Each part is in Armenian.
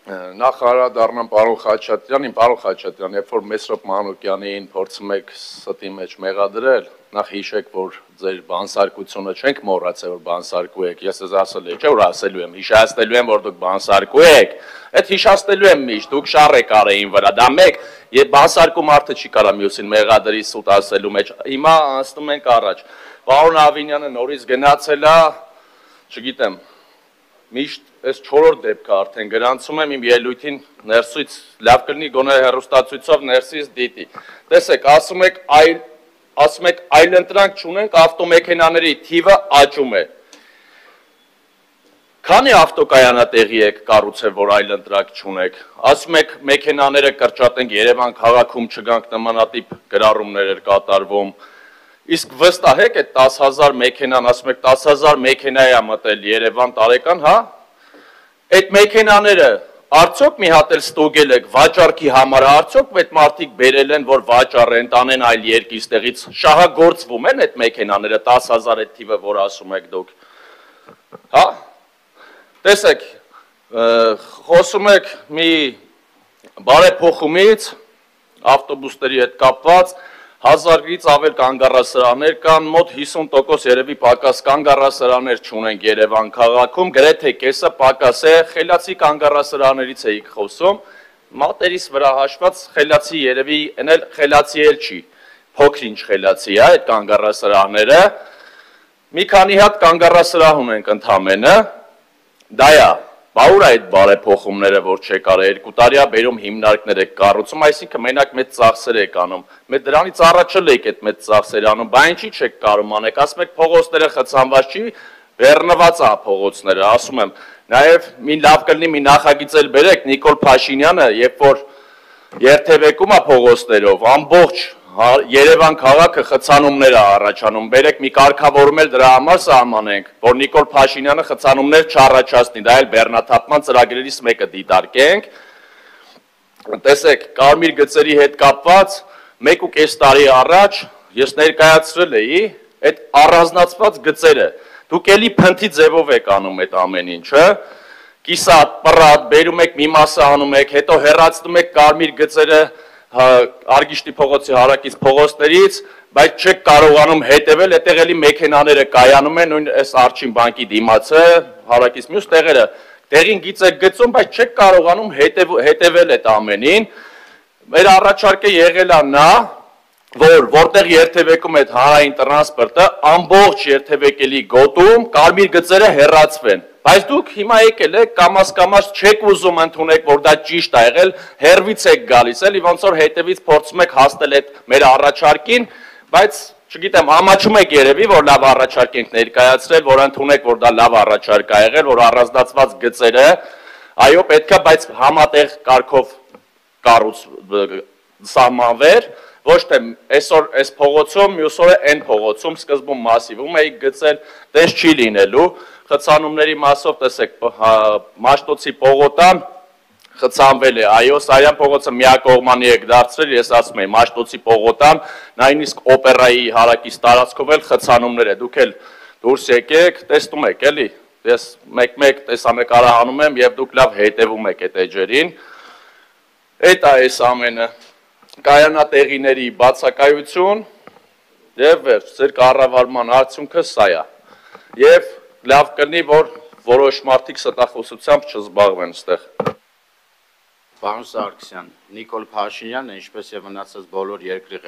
Նախ անդրադառնամ պարոն Խաչատրյանին, պարոն Խաչատրյան, երբ որ Մեսրոպ Մանուկյանին փորձում եք ստի մեջ մեղադրել, նախ հիշեք, որ ձեր բանսարկությունը չենք մոռացել, որ բանսարկու եք, ես ասել եմ, չէ՞ որ ասելու եմ, հիշացնելու եմ, որ դուք բանսարկու եք, այդ հիշացնելու եմ միշտ, դուք շառ եք արեին վրա, դա մեկ, եւ բանսարկու մարդը չի կարա մյուսին մեղադրի սուտ ասելու մեջ, հիմա անցնում ենք առաջ, պարոն Ավինյանը նորից գնացել է, չգիտեմ, միշտ այս 4-րդ դեպքը արդեն գրանցում եմ իմ ելույթին ներսից լավ կլինի գոնե հեռուստացույցով ներսից դիտի։ Տեսեք, ասում եք այլընտրանք չունենք, ավտոմեքենաների թիվը աճում է։ Քանի ավտոկայանատեղի եք կառուցել, որ այլընտրանք չունեք։ Ասում եք մեքենաները կրճատենք Երևան քաղաքում չգանք նմանատիպ գրառումներ էր կատարվում։ Իսկ վստահ եք այդ 10,000 մեքենան, ասում եք 10,000 մեքենա է մտել Երևան տարեկան, հա? Այդ մեքենաները արդյոք մի հատ էլ ստուգել եք վաճառքի համար, արդյոք այդ մարդիկ բերել են, որ վաճառեն, տանեն այլ երկիստեղից, շահագործվում են այդ մեքենաները 10,000 այդ թիվը, որ ասում եք դուք, հա? Տեսեք, խոսում եք մի բարեփոխումից, ավտոբուսների հետ կապված, 1000-ից ավել կանգառասրահներ կան, մոտ 50% երևի պակաս կանգառասրահներ չունենք Երևան քաղաքում, գրեթե կեսը պակաս է, խելացի կանգառասրահներից էիք խոսում, մատերիս վրա հաշված խելացի երևի, այն էլ խելացի էլ չի, փոքր-ինչ խելացի է այդ կանգառասրահները, մի քանի հատ կանգառասրահ ունենք ընդամենը, դա է, բաուր այդ բարեփոխումները, որ չեք արել, 2 տարի է բերում հիմնարկներ եք կառուցում, այսինքն մենակ մեծ ծախսեր եք անում, մեծ դրանից առաջ եք այդ մեծ ծախսեր անում, բա ինչի չեք կարում անեք, ասում եք փողոցները խցանված չի, բեռնված է փողոցները, ասում եմ, նաև մի լավ կլինի մի նախագիծ էլ բերեք, Նիկոլ Փաշինյանը, երբ որ երթևեկում է փողոցներով, ամբողջ Երևան քաղաքը խցանումներ է առաջանում, բերեք մի կարգավորում էլ դրա համար սահմանենք, որ Նիկոլ Փաշինյանը խցանումներ չառաջացնի, դա էլ բեռնաթափման ծրագրերից մեկը դիտարկենք, տեսեք, կարմիր գծերի հետ կապված 1.5 տարի առաջ ես ներկայացրել էի այդ առանձնացված գծերը, դուք էլի փնթի ձևով եք անում այդ ամեն ինչը, կիսատ, պռատ, բերում եք մի մասը անում եք, հետո հեռացնում եք կարմիր գծերը Արգիշտի փողոցի հարակից փողոցներից, բայց չեք կարողանում հետևել, այդտեղ էլի մեքենաները կայանում են, նույն այս Արջին բանկի դիմացը, հարակից մյուս տեղերը, տեղին գիծ եք գծում, բայց չեք կարողանում հետևել այդ ամենին։ Մեր առաջարկը եղել է նա, որտեղ երթևեկում այդ հանրային տրանսպորտը, ամբողջ երթևեկելի գոտում կարմիր գծերը հեռացվեն։ Բայց դուք հիմա եկել եք կամաց չեք ուզում ընդունեք, որ դա ճիշտ է եղել, հերվից եք գալիս, էլի ոնց որ հետևից փորձում եք հասնել այդ մեր առաջարկին, բայց չգիտեմ, ամաչում եք երևի, որ լավ առաջարկ ենք ներկայացրել, որ ընդունեք, որ դա լավ առաջարկ է եղել, որ առանձնացված գծերը, այո, պետքա, բայց համատեղ կարգով սահմանվեր, ոչ թե այսօր այս փողոցում, մյուս օրը այն փողոցում, սկզբում մասիվում էիք գծել, տես չի լինելու, խցանումների մասով, տեսեք, Մաշտոցի պողոտան խցանվել է, այո, Սարյան փողոցը միակողմանի եք դարձրել, ես ասում եմ, Մաշտոցի պողոտան, նույնիսկ օպերայի հարակից տարածքով էլ խցանումներ է, դուք էլ դուրս եկեք, տեսնում եք, էլի, ես մեկ-մեկ տեսանկարահանում եմ եւ դուք լավ հետևում եք այդ էջերին, այդ է այս ամենը, կայանատեղիների բացակայություն եւ վերջ, ձեր կառավարման արդյունքը սա է, եւ լավ կլինի, որ որոշ մարդիկ ստախոսությամբ չզբաղվեն ստեղ։ Պարոն Սարգսյան, Նիկոլ Փաշինյանը, ինչպես եւ մնացած բոլոր երկրի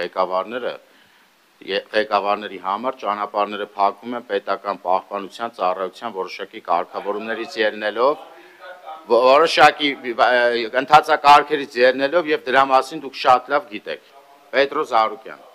ղեկավարների համար ճանապարհները փակվում են պետական պահպանության ծառայության որոշակի կարգավորումներից ելնելով, որոշակի ընթացակարգերից ելնելով եւ դրա մասին դուք շատ լավ գիտեք։ Պետրոս Հարուկյան